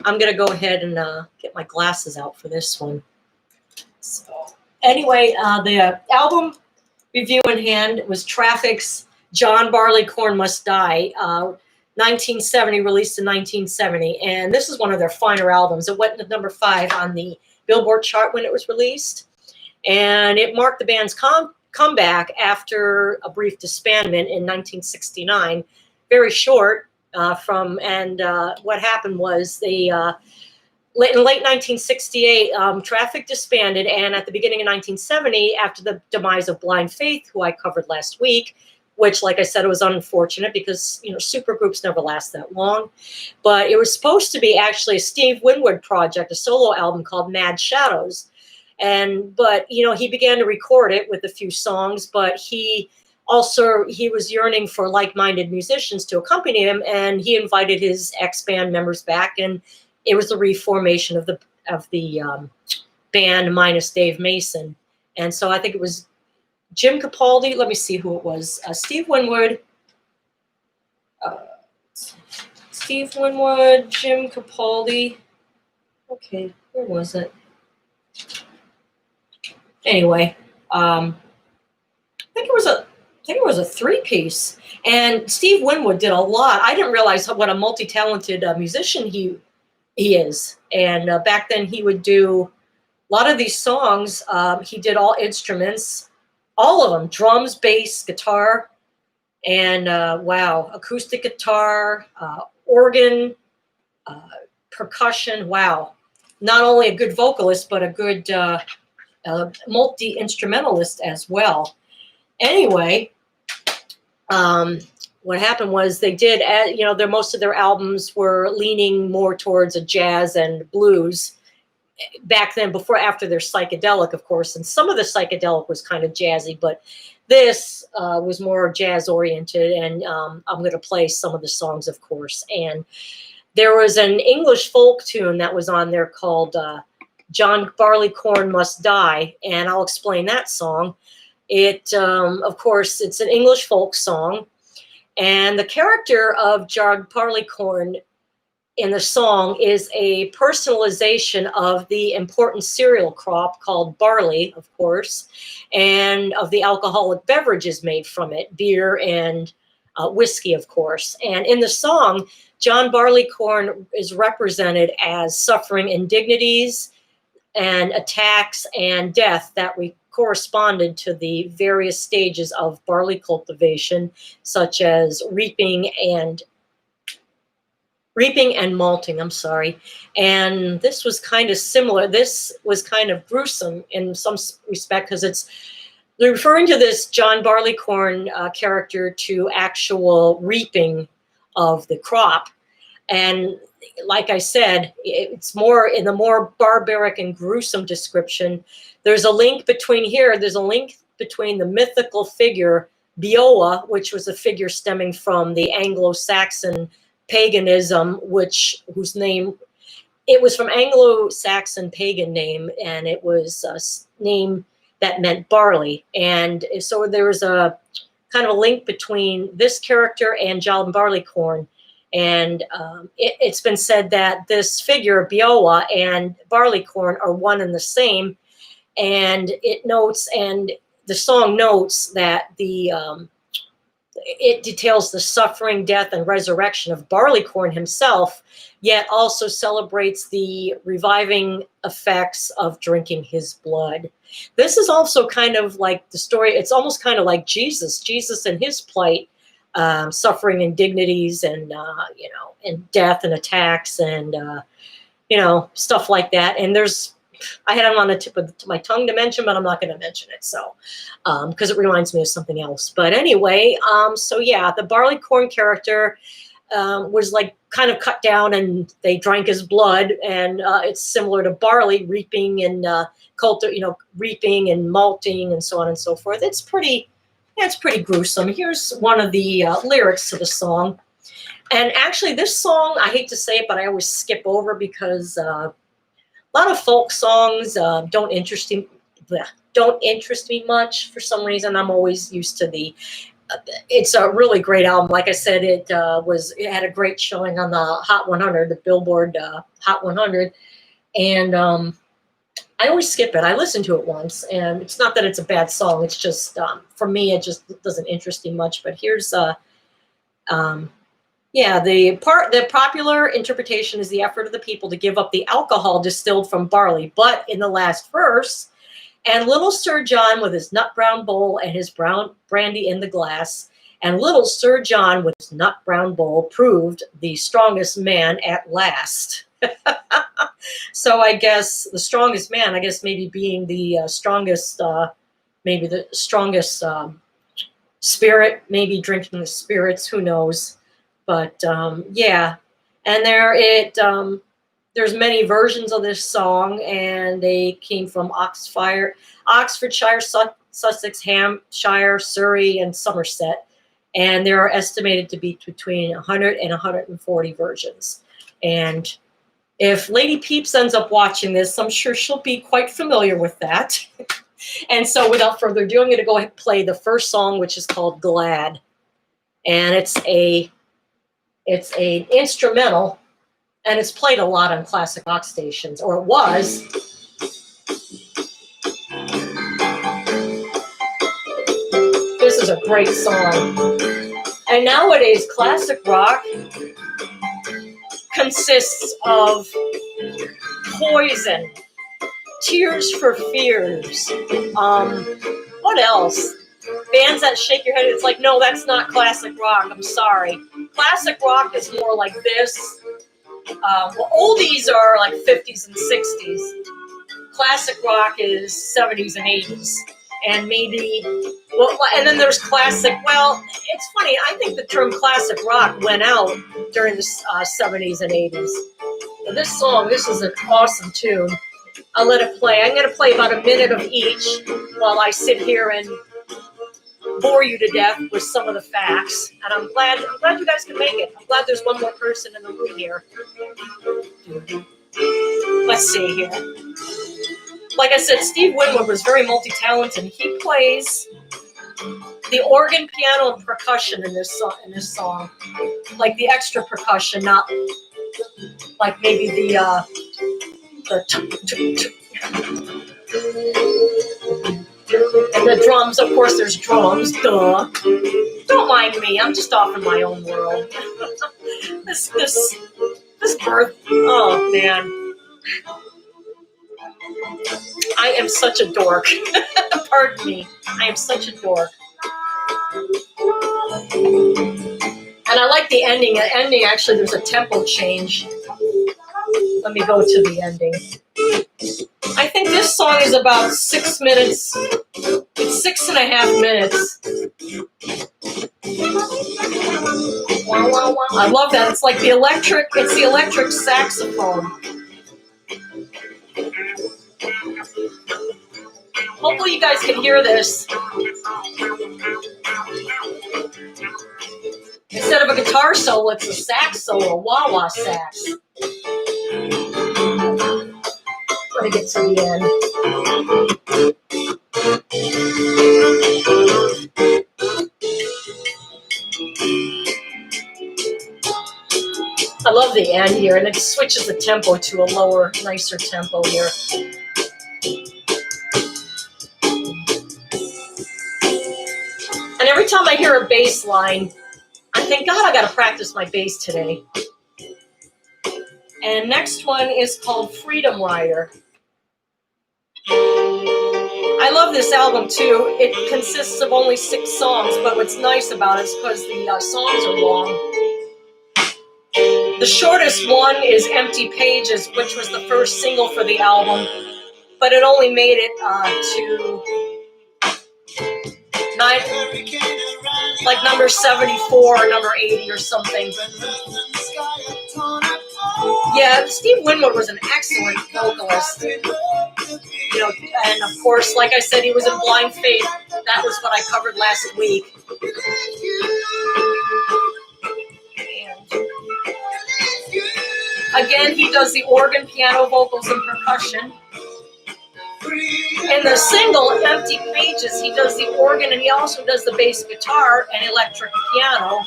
going to go ahead and get my glasses out for this one. So anyway, the album review in hand was Traffic's John Barleycorn Must Die, 1970, released in 1970. And this is one of their finer albums. It went to number 5 on the Billboard chart when it was released. And it marked the band's comeback after a brief disbandment in 1969. Very short. What happened was in late 1968, Traffic disbanded, and at the beginning of 1970, after the demise of Blind Faith, who I covered last week, which, like I said, it was unfortunate because supergroups never last that long, but it was supposed to be actually a Steve Winwood project, a solo album called Mad Shadows, but he began to record it with a few songs, but he was yearning for like-minded musicians to accompany him, and he invited his ex-band members back, and it was the reformation of the band minus Dave Mason. And so I think it was Jim Capaldi. Let me see who it was. Steve Winwood, Jim Capaldi. Okay, where was it? Anyway, I think it was a 3-piece, and Steve Winwood did a lot. I didn't realize what a multi-talented musician he is. And back then he would do a lot of these songs. He did all instruments, all of them, drums, bass, guitar, and acoustic guitar, organ, percussion. Wow. Not only a good vocalist, but a good multi-instrumentalist as well. Anyway, what happened was they did, most of their albums were leaning more towards a jazz and blues back then, after their psychedelic, of course, and some of the psychedelic was kind of jazzy, but this was more jazz oriented. And I'm going to play some of the songs, of course. And there was an English folk tune that was on there called John Barleycorn Must Die, and I'll explain that song. It, of course, it's an English folk song, and the character of John Barleycorn in the song is a personalization of the important cereal crop called barley, of course, and of the alcoholic beverages made from it, beer and whiskey, of course. And in the song, John Barleycorn is represented as suffering indignities and attacks and death that corresponded to the various stages of barley cultivation, such as reaping and malting, And this was kind of similar. This was kind of gruesome in some respect, because they're referring to this John Barleycorn character to actual reaping of the crop. And like I said, it's more in the more barbaric and gruesome description. There's a link between the mythical figure Beowa, which was a figure stemming from the Anglo-Saxon paganism, whose name, it was from Anglo-Saxon pagan name, and it was a name that meant barley. And so there was a kind of a link between this character and John Barleycorn. And it's been said that this figure, Beowa, and Barleycorn are one and the same. And the song notes that it details the suffering, death, and resurrection of Barleycorn himself, yet also celebrates the reviving effects of drinking his blood. This is also kind of like the story. It's almost kind of like Jesus and his plight, suffering indignities and and death and attacks and stuff like that. And I had them on the tip of my tongue to mention, but I'm not going to mention it. So, because it reminds me of something else. But anyway, so yeah, the Barleycorn character was like kind of cut down, and they drank his blood. And it's similar to barley reaping and reaping and malting and so on and so forth. It's pretty gruesome. Here's one of the lyrics to the song. And actually, this song, I hate to say it, but I always skip over because a lot of folk songs don't interest me much for some reason. I'm always used to it's a really great album. Like I said, it had a great showing on the Hot 100, the Billboard Hot 100, and I always skip it. I listened to it once, and it's not that it's a bad song. It's just for me, it just doesn't interest me much. But here's the popular interpretation is the effort of the people to give up the alcohol distilled from barley. But in the last verse, and little Sir John with his nut brown bowl and his brown brandy in the glass, and little Sir John with his nut brown bowl proved the strongest man at last. So I guess the strongest man, maybe being the strongest, maybe the strongest spirit, maybe drinking the spirits, who knows. But yeah, and there's many versions of this song, and they came from Oxfordshire, Sussex, Hampshire, Surrey, and Somerset. And there are estimated to be between 100 and 140 versions. And if Lady Peeps ends up watching this, I'm sure she'll be quite familiar with that. And so without further ado, I'm going to go ahead and play the first song, which is called Glad. And it's a instrumental, and it's played a lot on classic rock stations, or it was. This is a great song. And nowadays, classic rock consists of Poison, Tears for Fears, what else? Bands that shake your head. It's like, no, that's not classic rock. I'm sorry. Classic rock is more like this. Oldies are like 50s and 60s. Classic rock is 70s and 80s. And maybe, and then there's classic. Well, it's funny. I think the term classic rock went out during the 70s and 80s. But this is an awesome tune. I'll let it play. I'm going to play about a minute of each while I sit here and bore you to death with some of the facts. And I'm glad you guys can make it. I'm glad there's one more person in the room here. Let's see here. Like I said, Steve Winwood was very multi-talented. He plays the organ, piano, and percussion in this song. Like the extra percussion, not like maybe the and the drums, of course, there's drums, duh. Don't mind me, I'm just off in my own world. This birth, oh man. I am such a dork. Pardon me, I am such a dork. And I like the ending. The ending, actually, there's a tempo change. Let me go to the ending. I think this song is about 6 minutes. It's 6.5 minutes. Wow, wow, wow. I love that. It's like the electric saxophone. Hopefully you guys can hear this. Instead of a guitar solo, it's a sax solo, a wah-wah sax. Let me get to the end. I love the end here, and it switches the tempo to a lower, nicer tempo here. And every time I hear a bass line, I think, God, I gotta practice my bass today. And next one is called Freedom Rider. I love this album too. It consists of only 6 songs, but what's nice about it is because the songs are long. The shortest one is Empty Pages, which was the first single for the album, but it only made it to like number 74 or number 80 or something. Yeah, Steve Winwood was an excellent vocalist. You know, and of course, like I said, he was in Blind Faith. That was what I covered last week. And again, he does the organ, piano, vocals, and percussion. In the single, Empty Pages, he does the organ, and he also does the bass guitar and electric piano.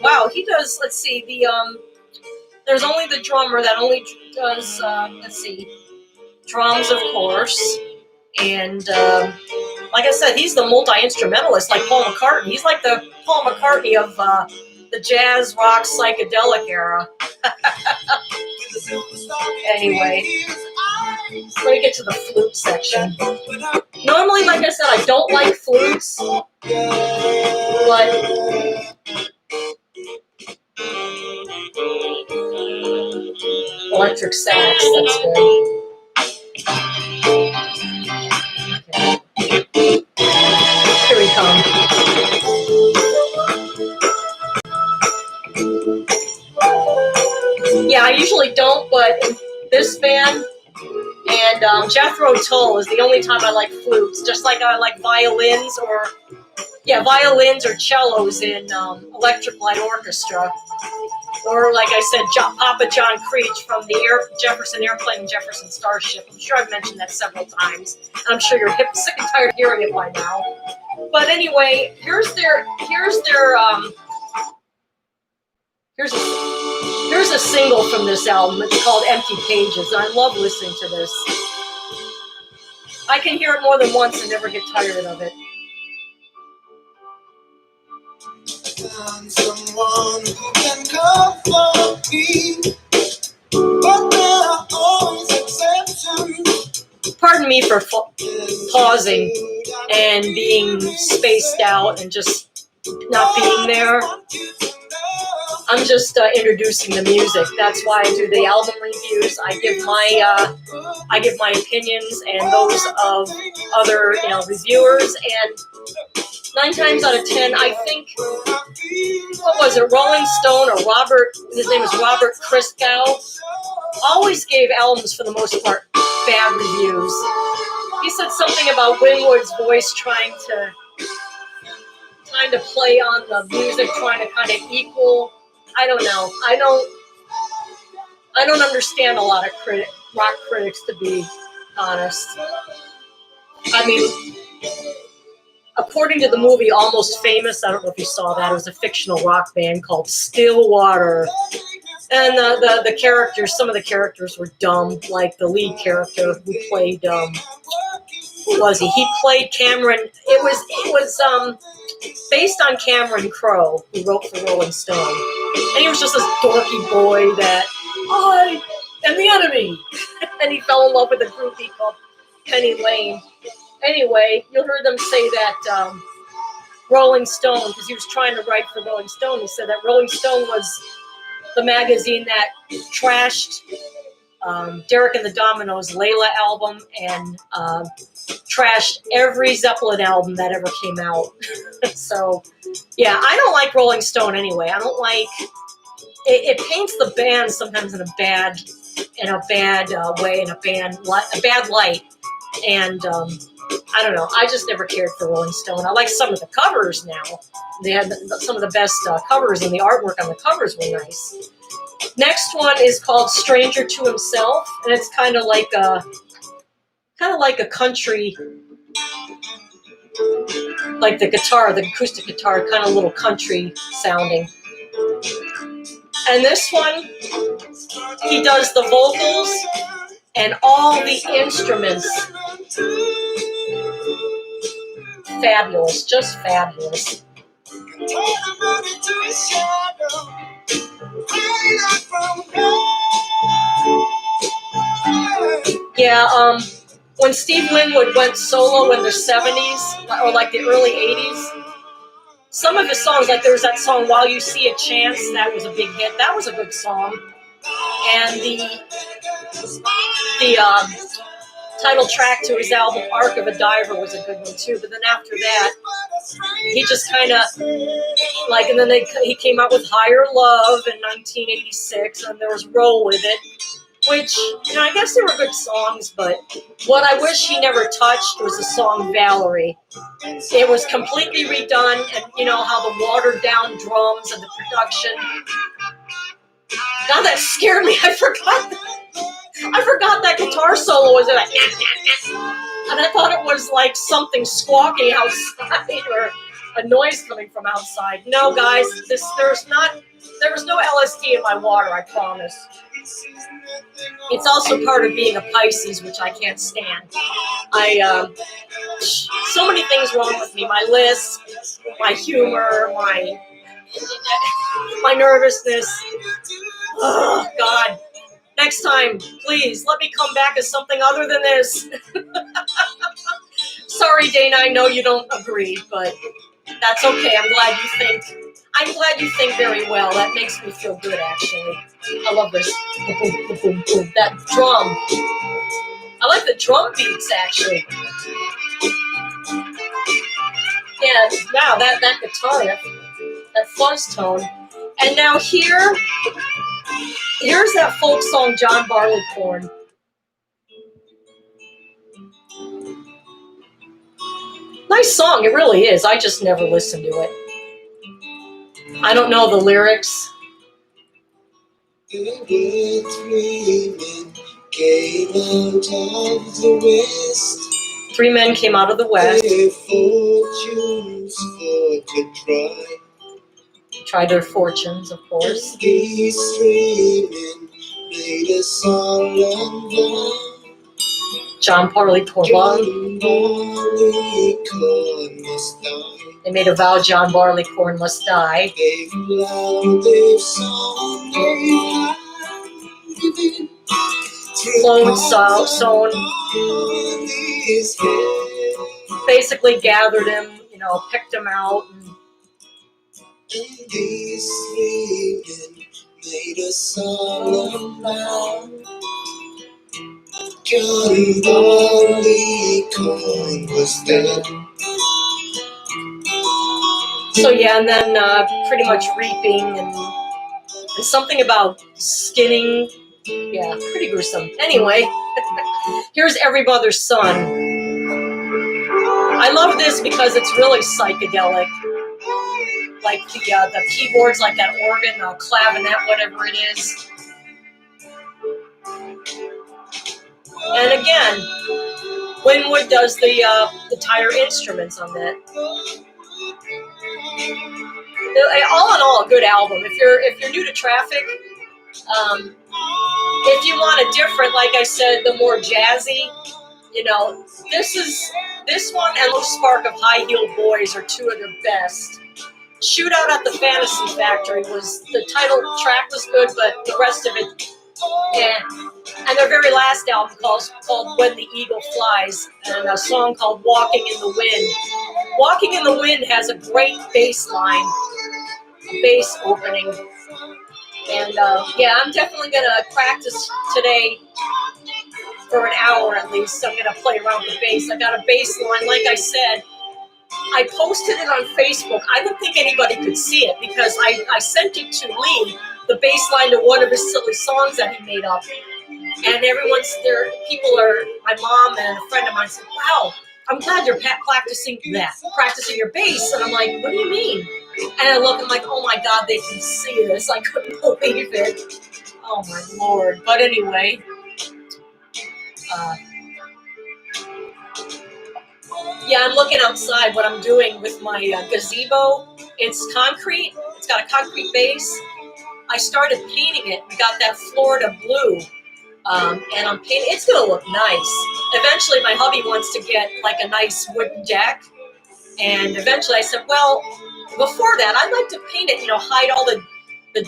Wow, he does, let's see, there's only the drummer that only does, drums, of course. And like I said, he's the multi-instrumentalist, like Paul McCartney. He's like the Paul McCartney of the jazz, rock, psychedelic era. Anyway, let me get to the flute section. Normally, like I said, I don't like flutes, but electric sax, that's good. Okay. Here we come. Yeah, I usually don't, but in this band, and Jethro Tull is the only time I like flutes, just like I like violins or cellos in Electric Light Orchestra. Or like I said, Papa John Creech from the Jefferson Airplane and Jefferson Starship. I'm sure I've mentioned that several times. And I'm sure you're sick and tired of hearing it by now. But anyway, here's a single from this album. It's called Empty Pages. And I love listening to this. I can hear it more than once and never get tired of it. Someone who can comfort me, but there are always exceptions. Pardon me for pausing and being spaced out and just not being there. I'm just introducing the music. That's why I do the album reviews. I give my opinions and those of other reviewers. And 9 times out of 10, I think, what was it, Rolling Stone or Robert? His name is Robert Christgau. Always gave albums for the most part bad reviews. He said something about Winwood's voice trying to play on the music, trying to kind of equal. I don't know. I don't understand a lot of rock critics, to be honest. I mean, according to the movie Almost Famous, I don't know if you saw that, it was a fictional rock band called Stillwater. And the characters, some of the characters were dumb, like the lead character who played, who was he? He played Cameron. It was based on Cameron Crowe, who wrote for Rolling Stone. And he was just this dorky boy that, I am the enemy. And he fell in love with a groupie called Penny Lane. Anyway, you heard them say that Rolling Stone, because he was trying to write for Rolling Stone, he said that Rolling Stone was the magazine that trashed Derek and the Dominoes' Layla album and trashed every Zeppelin album that ever came out. So, yeah, I don't like Rolling Stone anyway. I don't like it. Paints the band sometimes in a bad way, in a bad light, and I don't know. I just never cared for Rolling Stone. I like some of the covers now. They had some of the best covers, and the artwork on the covers were nice. Next one is called Stranger to Himself, and it's kind of like a country, like the guitar, the acoustic guitar, kind of a little country sounding. And this one, he does the vocals and all the instruments. Fabulous, just fabulous. Yeah, when Steve Winwood went solo in the 70s, or like the early 80s, some of his songs, like there was that song, While You See a Chance, that was a big hit. That was a good song. And the title track to his album, Ark of a Diver, was a good one too. But then after that, he just kind of, like, and then he came out with Higher Love in 1986, and there was Roll With It, which, you know, I guess they were good songs, but what I wish he never touched was the song Valerie. It was completely redone, and you know how the watered down drums and the production. God, that scared me. I forgot that guitar solo was like, and I thought it was like something squawking outside or a noise coming from outside. No, guys, there was no LSD in my water, I promise. It's also part of being a Pisces, which I can't stand. So many things wrong with me. My list, my humor, my nervousness. Oh, God. Next time, please, let me come back as something other than this. Sorry, Dana, I know you don't agree, but that's okay. I'm glad you think very well. That makes me feel good, actually. I love this. Boom, boom, boom, boom. That drum. I like the drum beats, actually. Yeah, wow, that guitar, that fuzz tone. And now here's that folk song, John Barleycorn. Nice song, it really is. I just never listened to it. I don't know the lyrics. Three men came out of the west. Tried their fortunes, of course. These three men made a John Barleycorn. They made a vow, John Barleycorn must die. Sown. Basically gathered him, you know, picked him out. These three men made a solemn vow. John Barleycorn was dead. So yeah, and then pretty much reaping and something about skinning. Yeah, pretty gruesome. Anyway, Here's Every Mother's Son. I love this because it's really psychedelic. Like the keyboards, like that organ, clavinet, whatever it is. And again, Winwood does the tire instruments on that. All in all, a good album. If you're new to Traffic, if you want a different, like I said, the more jazzy, this one and Little Spark of High Heeled Boys are two of their best. Shootout at the Fantasy Factory the title track was good, but the rest of it, and their very last album called When the Eagle Flies, and a song called Walking in the Wind. Walking in the Wind has a great bass line, bass opening. And I'm definitely going to practice today for an hour at least. I'm going to play around with the bass. I got a bass line, like I said. I posted it on Facebook. I didn't think anybody could see it because I sent it to Lee, the bass line to one of his silly songs that he made up. And my mom and a friend of mine said, wow, I'm glad you're practicing your bass. And I'm like, what do you mean? And I look, I'm like, oh my God, they can see this. I couldn't believe it. Oh my Lord. But anyway, I'm looking outside what I'm doing with my gazebo. It's concrete. It's got a concrete base. I started painting it. We got that Florida blue. And I'm painting. It's going to look nice. Eventually, my hubby wants to get like a nice wooden deck. And eventually I said, well, before that, I'd like to paint it, hide all the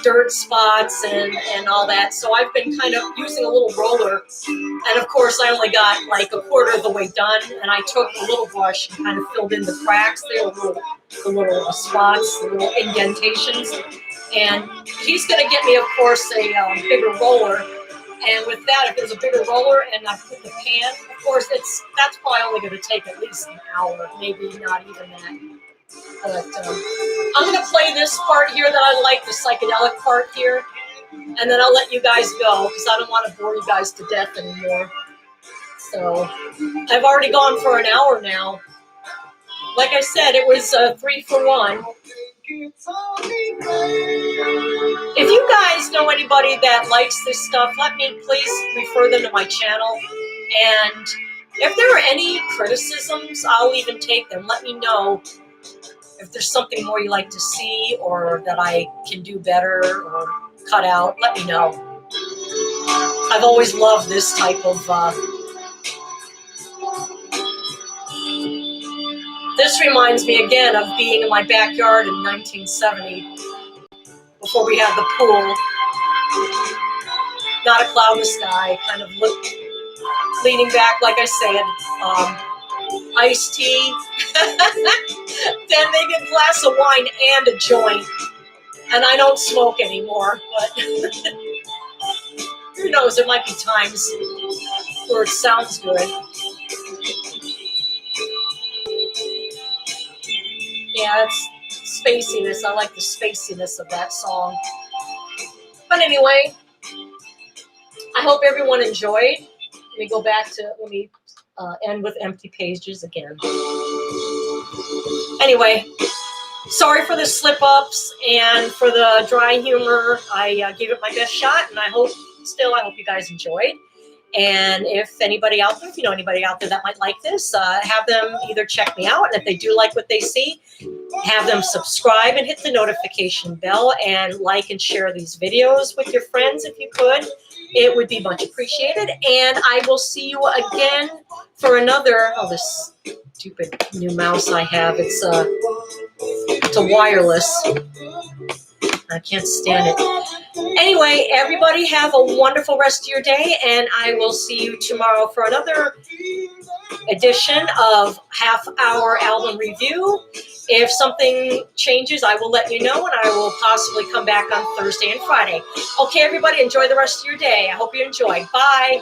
dirt spots and all that. So I've been kind of using a little roller. And of course, I only got like a quarter of the way done. And I took a little brush and kind of filled in the cracks there, the little spots, the little indentations. And he's going to get me, of course, a bigger roller. And with that, if there's a bigger roller and I put the pan, of course, that's probably only going to take at least an hour, maybe not even that. But I'm going to play this part here that I like, the psychedelic part here, and then I'll let you guys go because I don't want to bore you guys to death anymore. So I've already gone for an hour now. Like I said, it was 3 for 1. If you guys know anybody that likes this stuff, let me please refer them to my channel. And if there are any criticisms, I'll even take them. Let me know if there's something more you like to see or that I can do better or cut out. Let me know. I've always loved this type of this reminds me again of being in my backyard in 1970 before we had the pool. Not a cloud in the sky, kind of leaning back, like I said, iced tea, then maybe a glass of wine and a joint. And I don't smoke anymore, but who knows, there might be times where it sounds good. Yeah, it's spaciness. I like the spaciness of that song. But anyway, I hope everyone enjoyed. Let me end with empty pages again. Anyway, sorry for the slip-ups and for the dry humor. I gave it my best shot, and I hope you guys enjoyed. And if anybody out there, if you know anybody out there that might like this, have them either check me out. And if they do like what they see, have them subscribe and hit the notification bell and like and share these videos with your friends if you could. It would be much appreciated. And I will see you again for another, this stupid new mouse I have. It's a wireless. I can't stand it. Anyway, everybody have a wonderful rest of your day, and I will see you tomorrow for another edition of half-hour album review. If something changes, I will let you know, and I will possibly come back on Thursday and Friday. Okay, everybody, enjoy the rest of your day. I hope you enjoy. Bye.